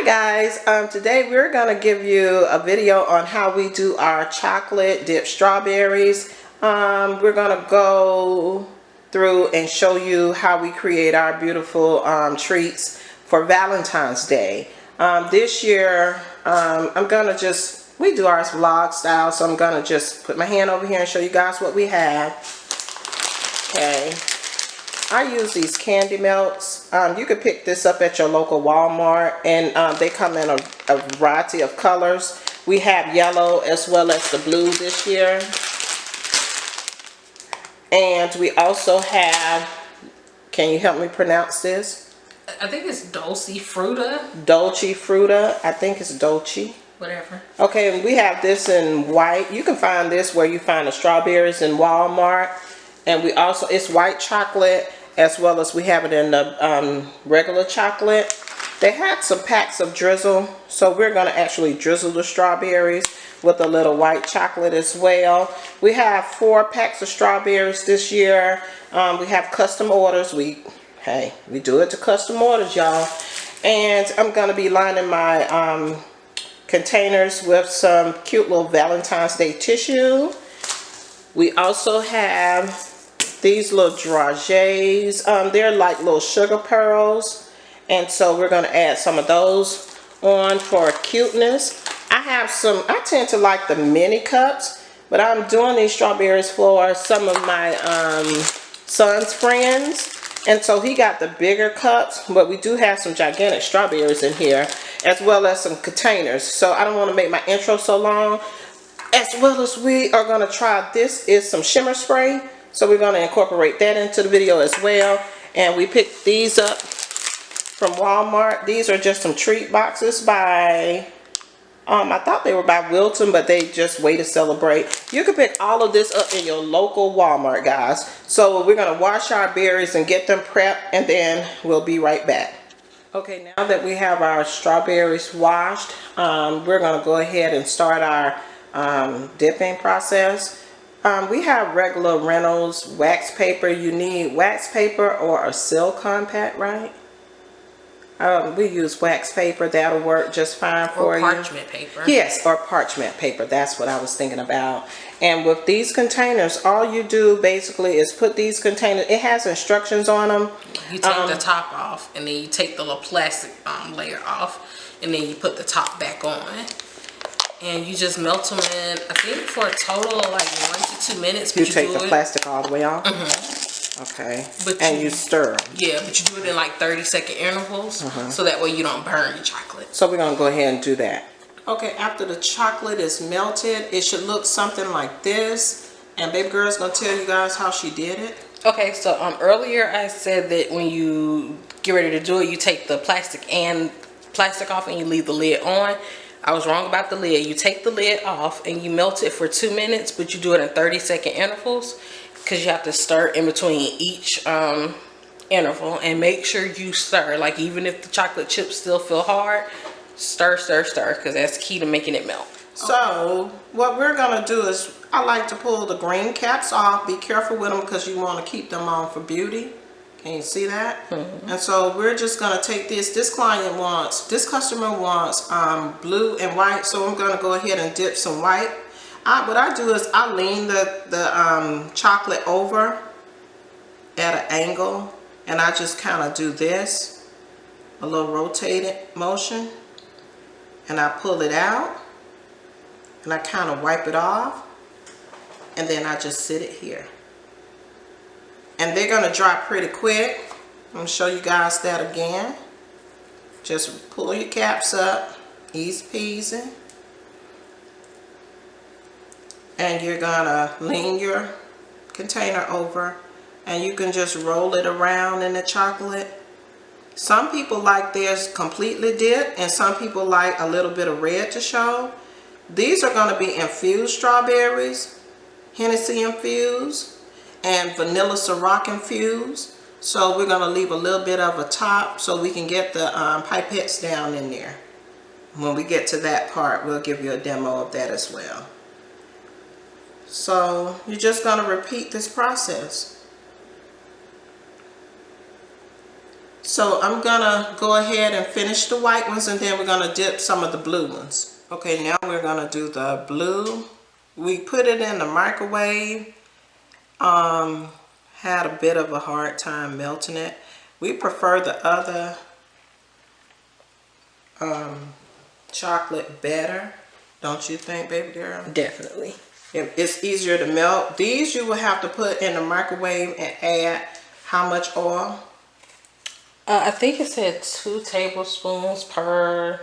guys, today we're going to give you a video on how we do our chocolate dipped strawberries. We're going to go through and show you how we create our beautiful treats for Valentine's Day. This year I'm going to we do ours vlog style, so I'm going to just put my hand over here and show you guys what we have. Okay. I use these candy melts. You could pick this up at your local Walmart, and they come in a variety of colors. We have yellow as well as the blue this year. And we also have, can you help me pronounce this? I think it's Dolce Fruta. Dolce Fruta. I think it's Dolce. Whatever. Okay, and we have this in white. You can find this where you find the strawberries in Walmart. And we also, it's white chocolate, as well as we have it in the regular chocolate. They had some packs of drizzle, so we're going to actually drizzle the strawberries with a little white chocolate as well. We have 4 packs of strawberries this year. We have custom orders. We do it to custom orders, y'all. And I'm going to be lining my containers with some cute little Valentine's Day tissue. We also have these little dragees. They're like little sugar pearls, and so we're going to add some of those on for cuteness. I tend to like the mini cups, but I'm doing these strawberries for some of my son's friends, and so he got the bigger cups, but we do have some gigantic strawberries in here, as well as some containers. So I don't want to make my intro so long. As well as we are going to try, this is some shimmer spray. So we're going to incorporate that into the video as well. And we picked these up from Walmart. These are just some treat boxes by, I thought they were by Wilton, but they just way to celebrate. You can pick all of this up in your local Walmart, guys. So we're going to wash our berries and get them prepped, and then we'll be right back. Okay, now that we have our strawberries washed, we're going to go ahead and start our dipping process. We have regular Reynolds wax paper. You need wax paper or a silicone pad, right? We use wax paper. That'll work just fine for you. Or parchment paper. Yes, or parchment paper. That's what I was thinking about. And with these containers, all you do basically is put these containers, it has instructions on them. You take the top off, and then you take the little plastic layer off, and then you put the top back on. And you just melt them in, I think for a total of like 1 to 2 minutes. You take the plastic all the way off? Okay. And you stir them. Yeah, but you do it in like 30-second intervals, so that way you don't burn your chocolate. So we're going to go ahead and do that. Okay, after the chocolate is melted, it should look something like this. And baby girl's going to tell you guys how she did it. Okay, so earlier I said that when you get ready to do it, you take the plastic off and you leave the lid on. I was wrong about the lid. You take the lid off and you melt it for 2 minutes, but you do it in 30-second intervals, because you have to stir in between each interval, and make sure you stir. Like, even if the chocolate chips still feel hard, stir, because that's key to making it melt. So what we're going to do is, I like to pull the green caps off. Be careful with them because you want to keep them on for beauty. Can you see that? And so we're just going to take this. This customer wants blue and white, so I'm going to go ahead and dip some white. What I do is I lean the chocolate over at an angle, and I just kind of do this, a little rotated motion, and I pull it out, and I kind of wipe it off, and then I just sit it here. And they're going to dry pretty quick. I'm going to show you guys that again. Just pull your caps up, easy peasy. And you're going to lean your container over, and you can just roll it around in the chocolate. Some people like theirs completely dipped, and some people like a little bit of red to show. These are going to be infused strawberries, Hennessy infused, and vanilla Ciroc infused. So we're going to leave a little bit of a top so we can get the pipettes down in there. When we get to that part, we'll give you a demo of that as well. So you're just going to repeat this process. So I'm gonna go ahead and finish the white ones, and then we're gonna dip some of the blue ones. Okay, now we're gonna do the blue. We put it in the microwave. Had a bit of a hard time melting it. We prefer the other chocolate better, don't you think, baby girl? Definitely. It's easier to melt. These you will have to put in the microwave and add how much oil? I think it said 2 tablespoons per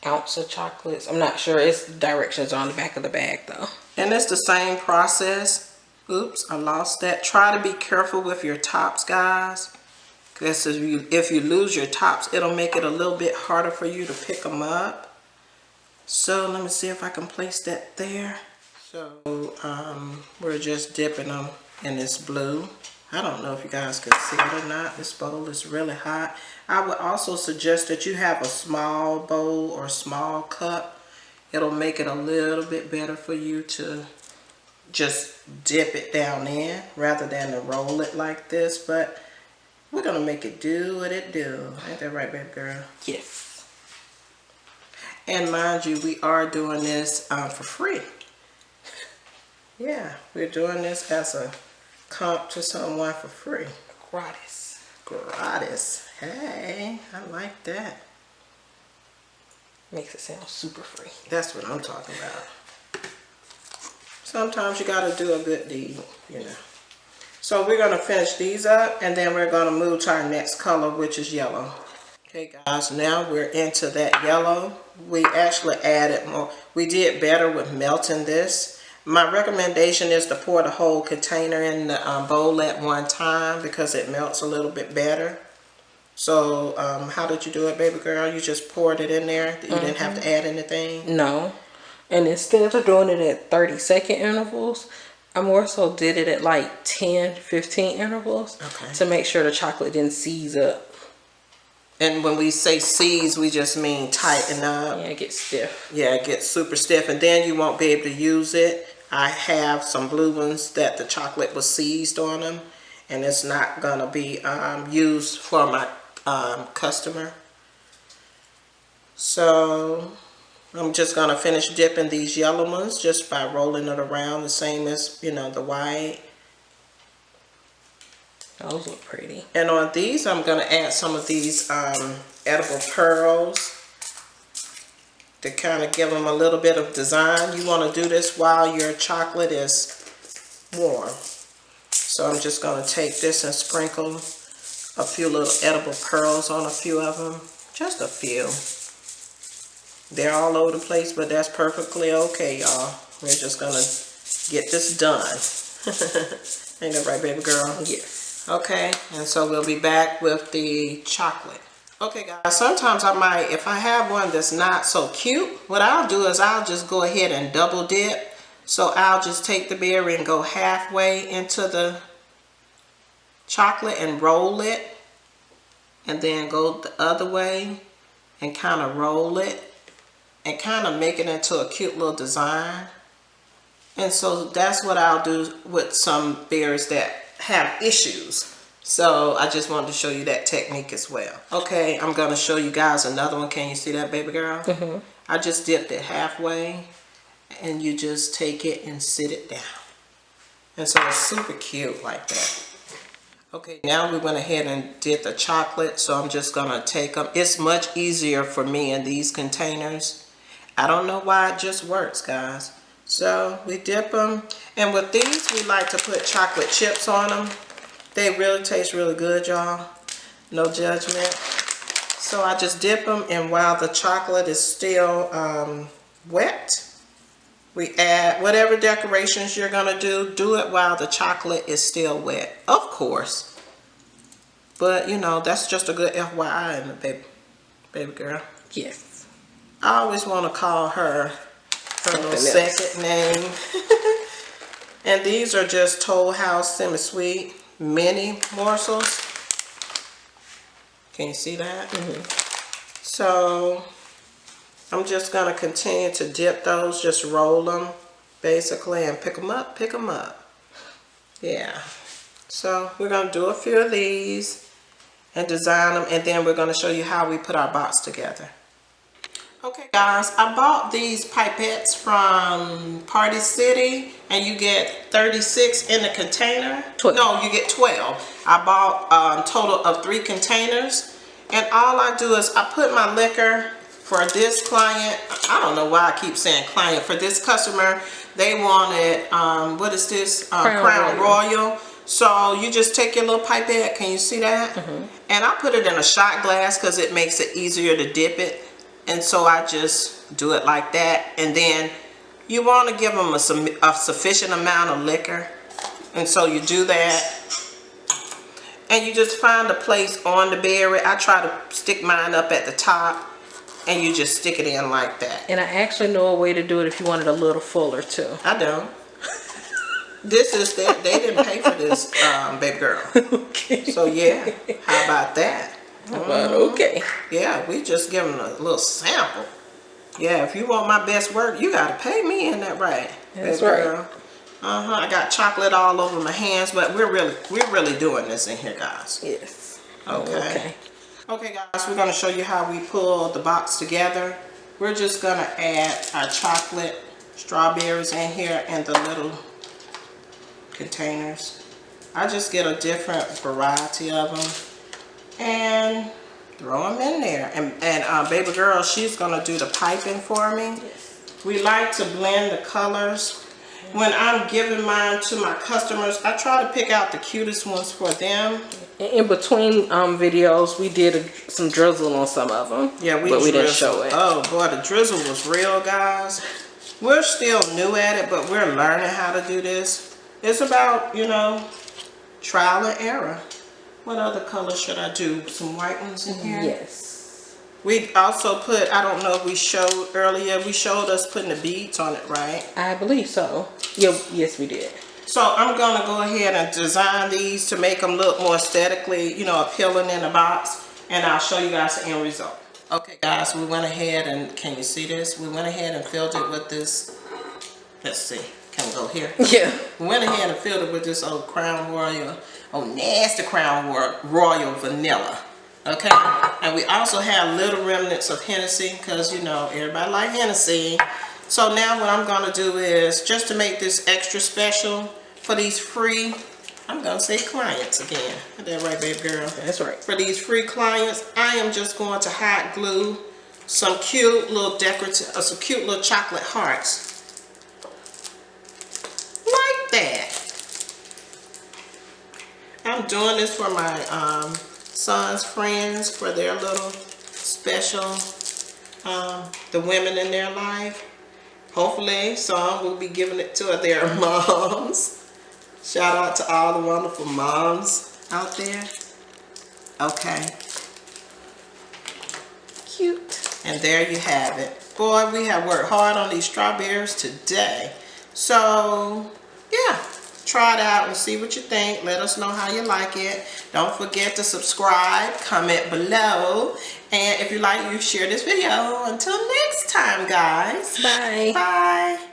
ounce of chocolates. I'm not sure. It's directions on the back of the bag though. And it's the same process. Oops, I lost that. Try to be careful with your tops, guys. Because if you lose your tops, it'll make it a little bit harder for you to pick them up. So let me see if I can place that there. So we're just dipping them in this blue. I don't know if you guys can see it or not. This bowl is really hot. I would also suggest that you have a small bowl or small cup. It'll make it a little bit better for you to just dip it down in rather than to roll it like this. But we're gonna make it do what it do. Ain't that right, baby girl? Yes. And mind you, we are doing this for free. Yeah, we're doing this as a comp to someone for free. Gratis. Gratis. Hey, I like that. Makes it sound super free. That's what I'm talking about. Sometimes you gotta do a good deed, you know. So we're gonna finish these up, and then we're gonna move to our next color, which is yellow. Okay guys, now we're into that yellow. We actually added more. We did better with melting this. My recommendation is to pour the whole container in the bowl at one time because it melts a little bit better. So how did you do it, baby girl? You just poured it in there? You didn't have to add anything? No. And instead of doing it at 30-second intervals, I more so did it at like 10, 15 intervals to make sure the chocolate didn't seize up. And when we say seize, we just mean tighten up. Yeah, it gets stiff. Yeah, it gets super stiff, and then you won't be able to use it. I have some blue ones that the chocolate was seized on them, and it's not gonna be used for my customer. So I'm just gonna finish dipping these yellow ones just by rolling it around the same as, you know, the white. Those look pretty. And on these, I'm gonna add some of these edible pearls to kind of give them a little bit of design. You want to do this while your chocolate is warm. So I'm just going to take this and sprinkle a few little edible pearls on a few of them. Just a few. They're all over the place, but that's perfectly okay, y'all. We're just going to get this done. Ain't that right, baby girl? Yes. Okay, and so we'll be back with the chocolate. Okay guys, sometimes I might, if I have one that's not so cute, what I'll do is I'll just go ahead and double dip. So I'll just take the berry and go halfway into the chocolate and roll it. And then go the other way and kind of roll it. And kind of make it into a cute little design. And so that's what I'll do with some berries that have issues. So I just wanted to show you that technique as well. Okay, I'm going to show you guys another one. Can you see that, baby girl? Mm-hmm. I just dipped it halfway, and you just take it and sit it down. And so it's super cute like that. Okay, now we went ahead and did the chocolate, so I'm just going to take them. It's much easier for me in these containers. I don't know why, it just works, guys. So we dip them, and with these, we like to put chocolate chips on them. They really taste really good, y'all. No judgment. So I just dip them, and while the chocolate is still wet, we add whatever decorations you're gonna do it while the chocolate is still wet, of course. But you know, that's just a good FYI, in the baby girl. Yes. I always want to call her little second name. And these are just Toll House semi-sweet mini morsels. Can you see that? Mm-hmm. So I'm just going to continue to dip those, just roll them basically, and pick them up. Yeah. So we're going to do a few of these, and design them, and then we're going to show you how we put our box together. Okay guys, I bought these pipettes from Party City, and you get 36 in the container. 12. No, you get 12. I bought a total of 3 containers, and all I do is I put my liquor for this client. I don't know why I keep saying client. For this customer, they wanted, what is this? Crown Royal. So you just take your little pipette, can you see that? And I put it in a shot glass because it makes it easier to dip it. And so I just do it like that. And then you want to give them a sufficient amount of liquor. And so you do that. And you just find a place on the berry. I try to stick mine up at the top. And you just stick it in like that. And I actually know a way to do it if you want it a little fuller too. I don't. This is that they didn't pay for this, baby girl. Okay. So yeah, how about that? But okay. Yeah, we just give them a little sample. Yeah, if you want my best work, you gotta pay me, in that right? That's baby right. Girl. I got chocolate all over my hands, but we're really doing this in here, guys. Yes. Okay. Okay, guys, we're gonna show you how we pull the box together. We're just gonna add our chocolate strawberries in here in the little containers. I just get a different variety of them and throw them in there. And baby girl, she's gonna do the piping for me. Yes. We like to blend the colors. When I'm giving mine to my customers, I try to pick out the cutest ones for them. In between videos, we did some drizzle on some of them. Yeah, but we didn't show it. Oh boy, the drizzle was real, guys. We're still new at it, but we're learning how to do this. It's about, you know, trial and error. What other color should I do? Some white ones in here? Yes. We also put, I don't know if we showed earlier, we showed us putting the beads on it, right? I believe so. Yeah, yes, we did. So I'm going to go ahead and design these to make them look more aesthetically, you know, appealing in the box. And I'll show you guys the end result. Okay, guys, we went ahead and, can you see this? We went ahead and filled it with this, let's see. Can we go here? Yeah. We went ahead and filled it with this old Crown Royal, nasty Crown Royal vanilla. Okay, and we also have little remnants of Hennessy because, you know, everybody like Hennessy. So now what I'm going to do is, just to make this extra special for these free, I'm going to say clients again. Is that right, baby girl? That's right. For these free clients, I am just going to hot glue some cute little decorative, some cute little chocolate hearts. Like that. I'm doing this for my son's friends, for their little special, the women in their life. Hopefully some will be giving it to their moms. Shout out to all the wonderful moms out there. Okay. Cute. And there you have it. Boy, we have worked hard on these strawberries today. So, yeah. Try it out and see what you think. Let us know how you like it. Don't forget to subscribe, comment below, and if you like, you share this video. Until next time, guys. Bye. Bye.